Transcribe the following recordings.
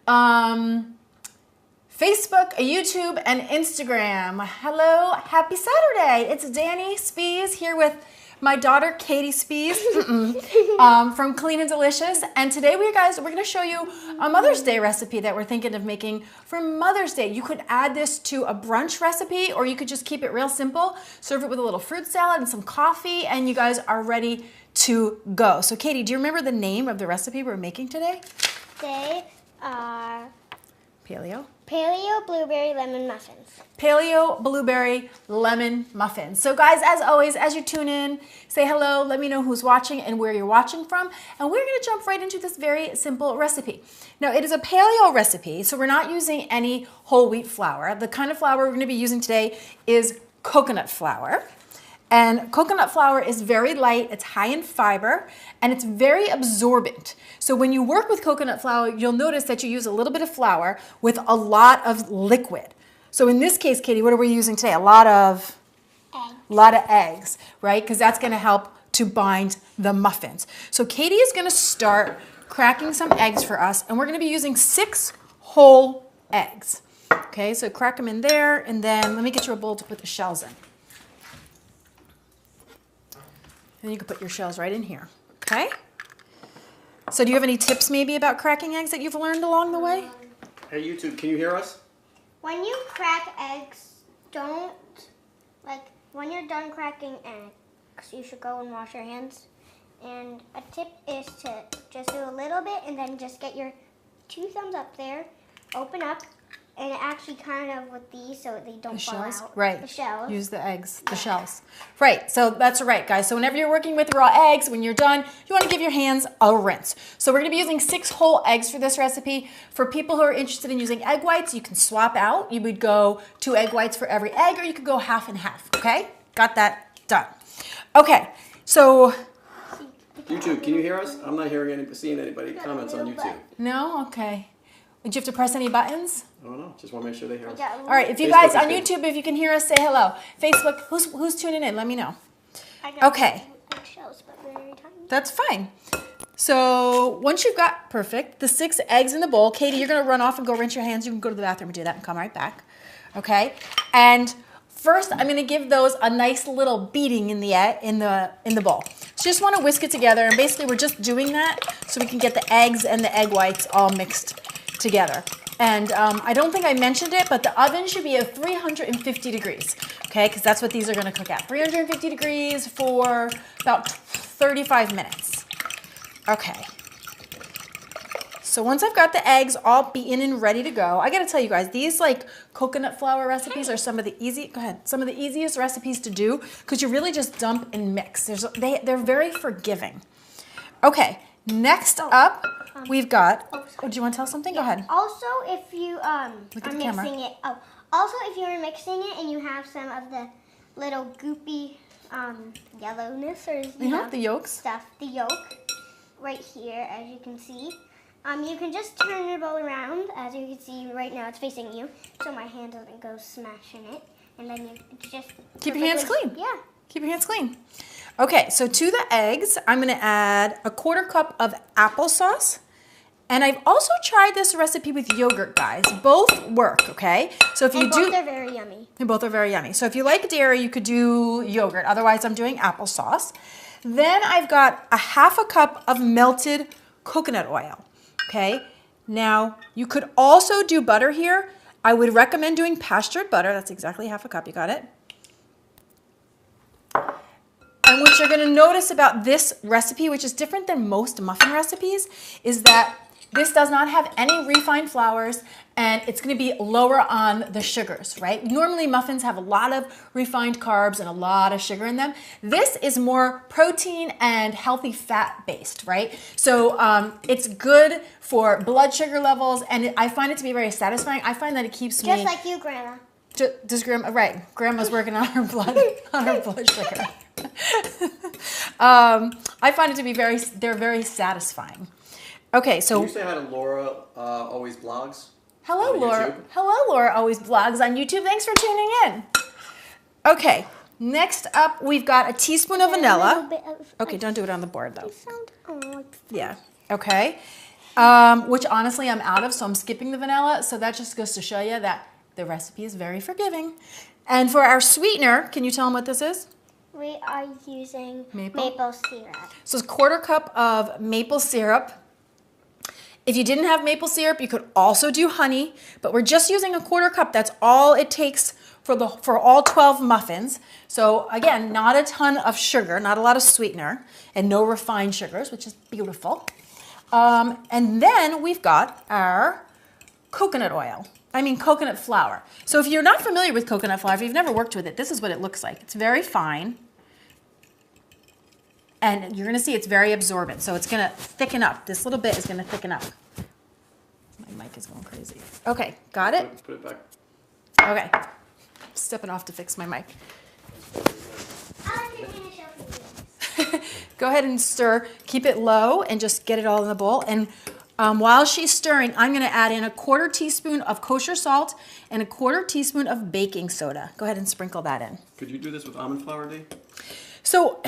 Facebook, YouTube, and Instagram. Hello, happy Saturday. It's Danny Spies here with my daughter, Katie Spies, from Clean and Delicious. And today, we're going to show you a Mother's Day recipe that we're thinking of making for Mother's Day. You could add this to a brunch recipe, or you could just keep it real simple. Serve it with a little fruit salad and some coffee, and you guys are ready to go. So, Katie, do you remember the name of the recipe we're making today? They are Paleo blueberry lemon muffins. Paleo blueberry lemon muffins. So guys, as always, as you tune in, say hello, let me know who's watching and where you're watching from, and we're gonna jump right into this very simple recipe. Now, it is a paleo recipe, so we're not using any whole wheat flour. The kind of flour we're gonna be using today is coconut flour. And coconut flour is very light, it's high in fiber, and it's very absorbent. So when you work with coconut flour, you'll notice that you use a little bit of flour with a lot of liquid. So in this case, Katie, what are we using today? A lot of eggs, right? Because that's gonna help to bind the muffins. So Katie is gonna start cracking some eggs for us, and we're gonna be using 6 whole eggs. Okay, so crack them in there, and then let me get you a bowl to put the shells in. And you can put your shells right in here, okay? So do you have any tips maybe about cracking eggs that you've learned along the way? Hey YouTube, can you hear us? When you crack eggs, when you're done cracking eggs, you should go and wash your hands. And a tip is to just do a little bit and then just get your 2 thumbs up there, open up, and actually kind of with these so they don't fall out. Right. The shells. Use the eggs, the shells. Right, so that's right, guys. So whenever you're working with raw eggs, when you're done, you want to give your hands a rinse. So we're going to be using 6 whole eggs for this recipe. For people who are interested in using egg whites, you can swap out. You would go 2 egg whites for every egg, or you could go half and half, okay? Got that done. Okay, so... YouTube, can you hear us? I'm not seeing anybody comments on YouTube. No? Okay. Did you have to press any buttons? I don't know. Just want to make sure they hear us. All right, if you guys on YouTube, if you can hear us, say hello. Facebook, who's tuning in? Let me know. Okay. That's fine. So once you've got perfect, the 6 eggs in the bowl, Katie, you're gonna run off and go rinse your hands. You can go to the bathroom and do that and come right back. Okay? And first, I'm gonna give those a nice little beating in the bowl. So you just wanna whisk it together, and basically we're just doing that so we can get the eggs and the egg whites all mixed together. And I don't think I mentioned it, but the oven should be at 350 degrees, okay? Because that's what these are gonna cook at. 350 degrees for about 35 minutes. Okay. So once I've got the eggs all beaten and ready to go, I gotta tell you guys, these like coconut flour recipes are some of the easiest recipes to do, because you really just dump and mix. They're very forgiving. Okay, next up, we've got, do you want to tell something? Yeah. Go ahead. Also, if you are mixing it, also if you're mixing it and you have some of the little goopy yellowness or the yolks stuff, the yolk right here, as you can see, you can just turn your bowl around. As you can see right now, it's facing you, so my hand doesn't go smashing it. And then you just keep your hands clean. Yeah. Keep your hands clean. Okay, so to the eggs, I'm gonna add a 1/4 cup of applesauce. And I've also tried this recipe with yogurt, guys. Both work, okay? So if you both are very yummy. And both are very yummy. So if you like dairy, you could do yogurt. Otherwise, I'm doing applesauce. Then I've got a 1/2 cup of melted coconut oil, okay? Now, you could also do butter here. I would recommend doing pastured butter. That's exactly 1/2 cup, you got it? And what you're gonna notice about this recipe, which is different than most muffin recipes, is that this does not have any refined flours, and it's gonna be lower on the sugars, right? Normally muffins have a lot of refined carbs and a lot of sugar in them. This is more protein and healthy fat based, right? So it's good for blood sugar levels, and I find it to be very satisfying. I find that it keeps me... Just like you, Grandma. Does Grandma, right, Grandma's working on her blood, sugar. I find it to be they're very satisfying. Okay, so... Can you say hi to Laura Always Blogs? Hello, Laura. YouTube? Hello, Laura Always Blogs on YouTube. Thanks for tuning in. Okay, next up, we've got a teaspoon of vanilla. Okay, don't do it on the board, though. Yeah, okay. which honestly I'm out of, so I'm skipping the vanilla. So that just goes to show you that the recipe is very forgiving. And for our sweetener, can you tell them what this is? We are using Maple syrup. So it's a 1/4 cup of maple syrup. If you didn't have maple syrup, you could also do honey, but we're just using a 1/4 cup. That's all it takes for all 12 muffins. So again, not a ton of sugar, not a lot of sweetener, and no refined sugars, which is beautiful. And then we've got our coconut flour. So if you're not familiar with coconut flour, if you've never worked with it, this is what it looks like. It's very fine. And you're gonna see it's very absorbent. So it's gonna thicken up. This little bit is gonna thicken up. My mic is going crazy. Okay, got it? Put it back. Okay, stepping off to fix my mic. Go ahead and stir. Keep it low and just get it all in the bowl. And while she's stirring, I'm gonna add in a 1/4 teaspoon of kosher salt and a 1/4 teaspoon of baking soda. Go ahead and sprinkle that in. Could you do this with almond flour, Dee? So,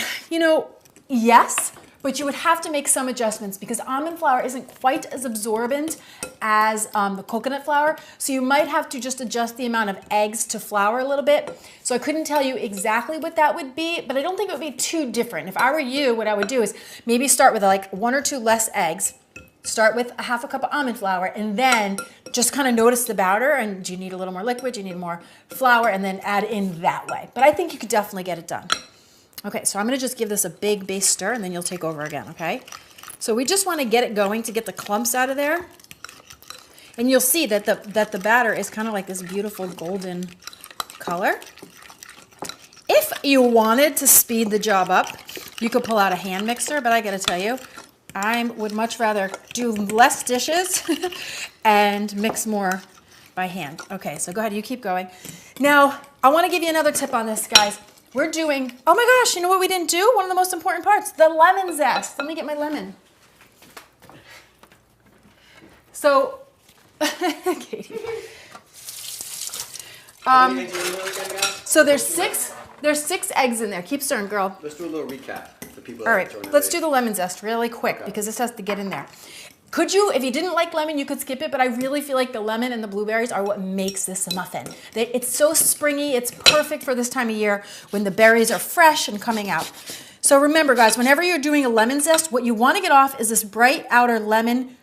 yes, but you would have to make some adjustments because almond flour isn't quite as absorbent as the coconut flour. So you might have to just adjust the amount of eggs to flour a little bit. So I couldn't tell you exactly what that would be, but I don't think it would be too different. If I were you, what I would do is maybe start with like 1 or 2 less eggs, start with a 1/2 cup of almond flour, and then just kind of notice the batter, and do you need a little more liquid, do you need more flour, and then add in that way. But I think you could definitely get it done. Okay, so I'm gonna just give this a big base stir and then you'll take over again, okay? So we just wanna get it going to get the clumps out of there. And you'll see that the batter is kind of like this beautiful golden color. If you wanted to speed the job up, you could pull out a hand mixer, but I gotta tell you, I would much rather do less dishes and mix more by hand. Okay, so go ahead, you keep going. Now, I wanna give you another tip on this, guys. We're doing, oh my gosh, you know what we didn't do? One of the most important parts, the lemon zest. Let me get my lemon. So, Katie. So there's six eggs in there. Keep stirring, girl. Let's do a little recap for people. All right, let's do the lemon zest really quick because this has to get in there. Could you, if you didn't like lemon, you could skip it, but I really feel like the lemon and the blueberries are what makes this a muffin. It's so springy, it's perfect for this time of year when the berries are fresh and coming out. So remember, guys, whenever you're doing a lemon zest, what you want to get off is this bright outer lemon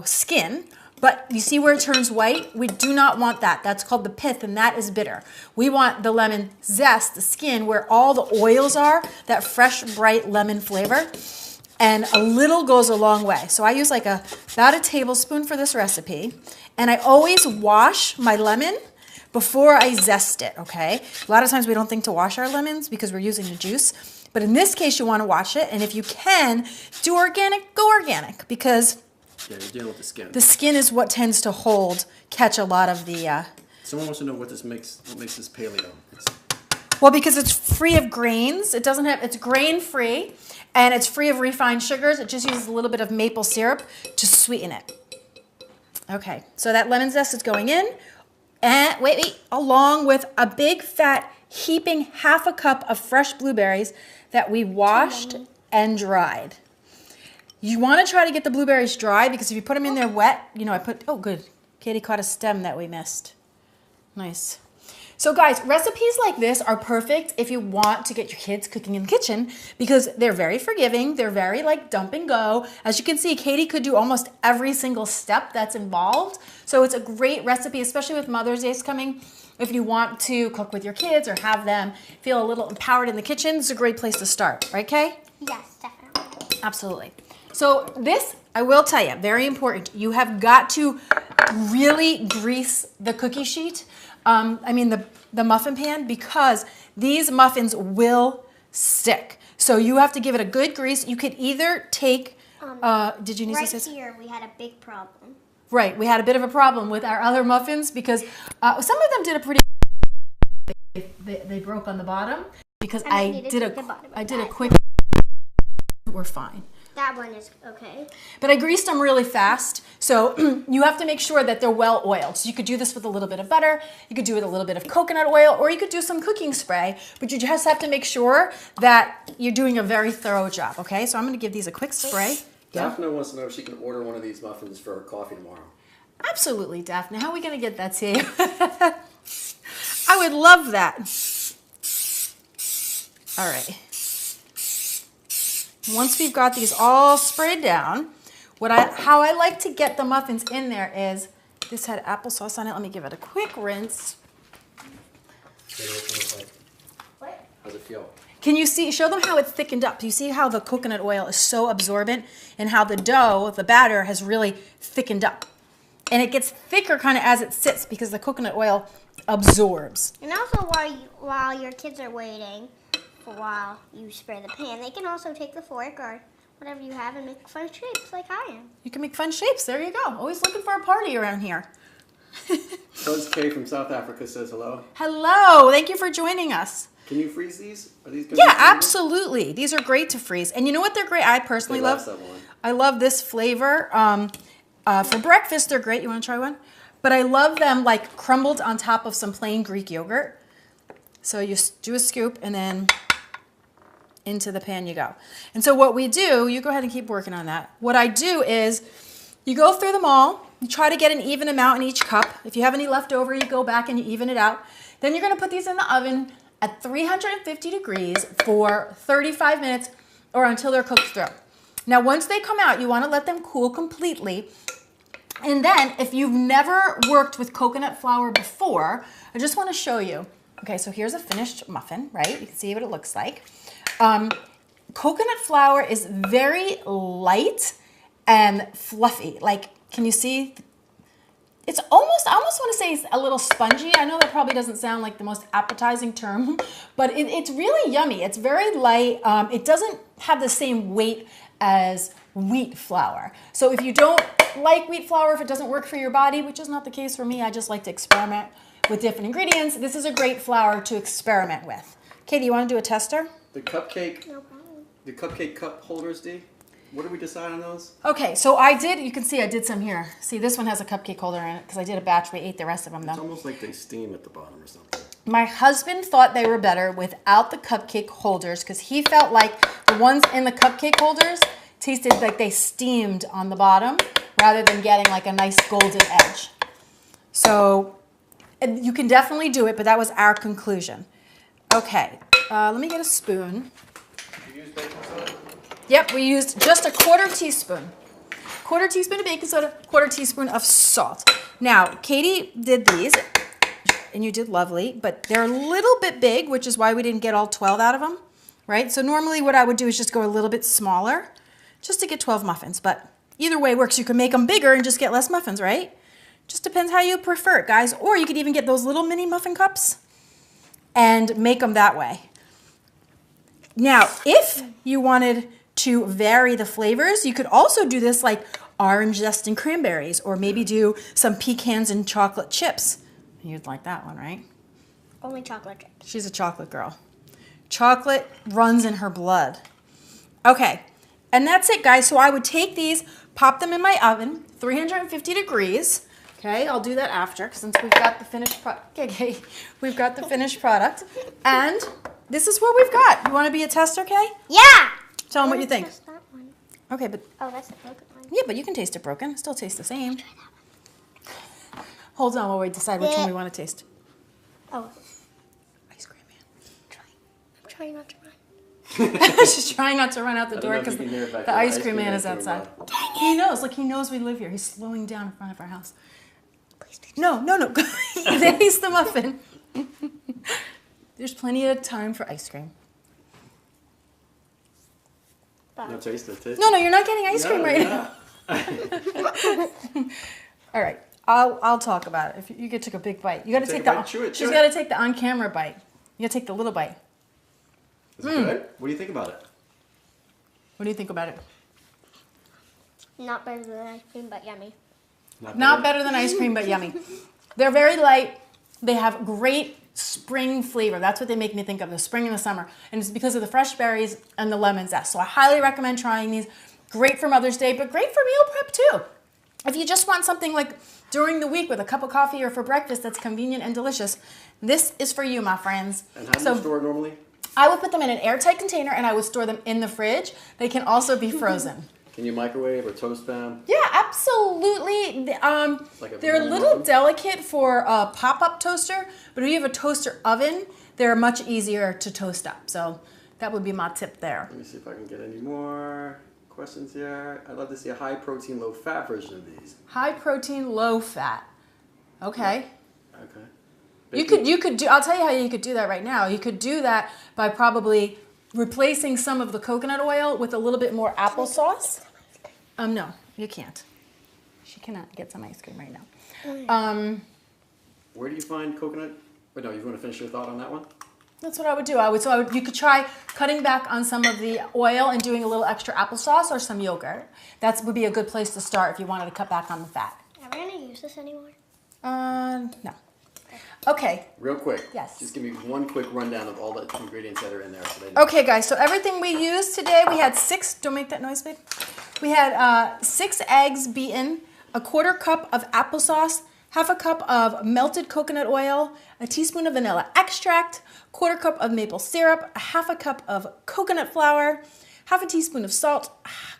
skin, but you see where it turns white? We do not want that. That's called the pith, and that is bitter. We want the lemon zest, the skin, where all the oils are, that fresh, bright lemon flavor. And a little goes a long way. So I use like about a tablespoon for this recipe. And I always wash my lemon before I zest it, okay? A lot of times we don't think to wash our lemons because we're using the juice. But in this case, you want to wash it. And if you can, do organic, go organic. Because yeah, you're dealing with the skin. The skin is what tends to catch a lot of the... Someone wants to know what makes this paleo. Well, because it's free of grains. It's grain-free. And it's free of refined sugars. It just uses a little bit of maple syrup to sweeten it. Okay, so that lemon zest is going in. And wait, along with a big fat heaping 1/2 cup of fresh blueberries that we washed and dried. You want to try to get the blueberries dry because if you put them in there wet, oh good, Katie caught a stem that we missed. Nice. So guys, recipes like this are perfect if you want to get your kids cooking in the kitchen because they're very forgiving. They're very like dump and go. As you can see, Katie could do almost every single step that's involved. So it's a great recipe, especially with Mother's Day coming. If you want to cook with your kids or have them feel a little empowered in the kitchen, it's a great place to start. Right, Kay? Yes, definitely. Absolutely. So this, I will tell you, very important. You have got to really grease the cookie sheet. The muffin pan, because these muffins will stick. So you have to give it a good grease. You could either take, did you need to say something? Right here, we had a big problem. Right, we had a bit of a problem with our other muffins because some of them did a pretty, they broke on the bottom because I did a quick, we're fine. That one is okay. But I greased them really fast, so you have to make sure that they're well oiled. So you could do this with a little bit of butter, you could do it with a little bit of coconut oil, or you could do some cooking spray, but you just have to make sure that you're doing a very thorough job, okay? So I'm gonna give these a quick spray. Daphne wants to know if she can order one of these muffins for her coffee tomorrow. Absolutely, Daphne. How are we going to get that to you? I would love that. All right. Once we've got these all sprayed down, how I like to get the muffins in there is, this had applesauce on it. Let me give it a quick rinse. What? How's it feel? Can you see, show them how it's thickened up. You see how the coconut oil is so absorbent and how the dough, the batter, has really thickened up. And it gets thicker kind of as it sits because the coconut oil absorbs. And also while your kids are waiting, while you spray the pan, they can also take the fork or whatever you have and make fun shapes like I am. You can make fun shapes. There you go. Always looking for a party around here. Coach Kay from South Africa says hello. Hello. Thank you for joining us. Can you freeze these? Are these good? Yeah, absolutely. These are great to freeze. And you know what they're great? I personally love. I love this flavor. For breakfast, they're great. You want to try one? But I love them like crumbled on top of some plain Greek yogurt. So you do a scoop and then into the pan you go. And so what we do, you go ahead and keep working on that. What I do is you go through them all. You try to get an even amount in each cup. If you have any left over, you go back and you even it out. Then you're going to put these in the oven at 350 degrees for 35 minutes or until they're cooked through. Now, once they come out, you want to let them cool completely. And then if you've never worked with coconut flour before, I just want to show you. Okay, so here's a finished muffin, right? You can see what it looks like. Coconut flour is very light and fluffy. Like, can you see? It's almost, I almost want to say it's a little spongy. I know that probably doesn't sound like the most appetizing term, but it's really yummy. It's very light. It doesn't have the same weight as wheat flour. So if you don't like wheat flour, if it doesn't work for your body, which is not the case for me, I just like to experiment with different ingredients. This is a great flour to experiment with. Katie, you want to do a tester? The cupcake cup holders, Dee? What did we decide on those? Okay, so you can see I did some here. See, this one has a cupcake holder in it because I did a batch. We ate the rest of them though. It's almost like they steam at the bottom or something. My husband thought they were better without the cupcake holders because he felt like the ones in the cupcake holders tasted like they steamed on the bottom rather than getting like a nice golden edge. So you can definitely do it, but that was our conclusion. Okay, let me get a spoon. Did you use baking soda? Yep, we used just a quarter teaspoon. Quarter teaspoon of baking soda, quarter teaspoon of salt. Now, Katie did these, and you did lovely, but they're a little bit big, which is why we didn't get all 12 out of them, right? So normally what I would do is just go a little bit smaller, just to get 12 muffins, but either way works. You can make them bigger and just get less muffins, right? Just depends how you prefer it, guys. Or you could even get those little mini muffin cups and make them that way. Now, if you wanted to vary the flavors, you could also do this like orange zest and cranberries, or maybe do some pecans and chocolate chips. You'd like that one, right? Only chocolate chips. She's a chocolate girl. Chocolate runs in her blood. Okay, and that's it, guys. So I would take these, pop them in my oven, 350 degrees. Okay, I'll do that after, since we've got the finished product. Okay, we've got the finished product, and this is what we've got. You want to be a tester, Kay? Yeah. Tell them what you think. That one. Okay, but Oh, that's the broken one. yeah, but you can taste it broken. It still tastes the same. Hold on while we decide which one we want to taste. Oh, Ice cream man. I'm trying not to run. She's trying not to run out the door because the ice cream man is outside. He knows. Look, he knows we live here. He's slowing down in front of our house. No. Taste the muffin. There's plenty of time for ice cream. No, taste it. No, you're not getting ice cream right now. All right, I'll talk about it. If you could take a big bite, you got to take the. She's got to take the on-camera bite. You got to take the little bite. Is it good? What do you think about it? What do you think about it? Not better than ice cream, but yummy. Not better than ice cream, but yummy. They're very light. They have great spring flavor. That's what they make me think of, the spring and the summer. And it's because of the fresh berries and the lemon zest. So I highly recommend trying these. Great for Mother's Day, but great for meal prep too. If you just want something like during the week with a cup of coffee or for breakfast that's convenient and delicious, this is for you, my friends. And how do you store it normally? I would put them in an airtight container and I would store them in the fridge. They can also be frozen. Can you microwave or toast them? Yeah, absolutely. Like They're a little delicate for a pop-up toaster, but if you have a toaster oven, they're much easier to toast up. So that would be my tip there. Let me see if I can get any more questions here. I'd love to see a high protein, low fat version of these. High protein, low fat. Okay. Okay. You could do, I'll tell you how you could do that right now. You could do that by probably replacing some of the coconut oil with a little bit more applesauce. No, you can't. She cannot get some ice cream right now. Where do you find coconut? Wait, no, you want to finish your thought on that one? That's what I would do. You could try cutting back on some of the oil and doing a little extra applesauce or some yogurt. That would be a good place to start if you wanted to cut back on the fat. Are we going to use this anymore? No. Okay. Real quick. Yes. Just give me one quick rundown of all the ingredients that are in there. So they know. Okay, guys. So everything we used today, we had 6. Don't make that noise, babe. We had 6 eggs beaten, a 1/4 cup of applesauce, 1/2 cup of melted coconut oil, a teaspoon of vanilla extract, 1/4 cup of maple syrup, 1/2 cup of coconut flour, 1/2 teaspoon of salt,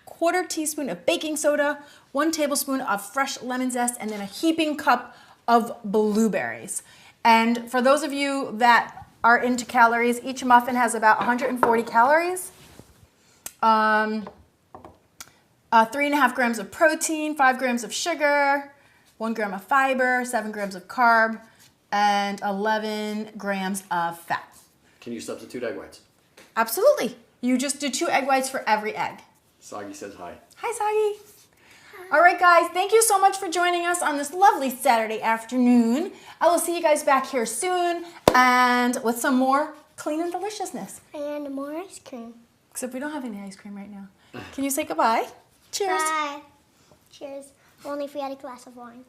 1/4 teaspoon of baking soda, 1 tablespoon of fresh lemon zest, and then a heaping cup of blueberries. And for those of you that are into calories, each muffin has about 140 calories. 3.5 grams of protein, 5 grams of sugar, 1 gram of fiber, 7 grams of carb, and 11 grams of fat. Can you substitute egg whites? Absolutely. You just do 2 egg whites for every egg. Soggy says hi. Hi, Soggy. All right, guys, thank you so much for joining us on this lovely Saturday afternoon. I will see you guys back here soon and with some more clean and deliciousness. And more ice cream. Except we don't have any ice cream right now. Can you say goodbye? Cheers. Bye. Cheers. Only if we had a glass of wine.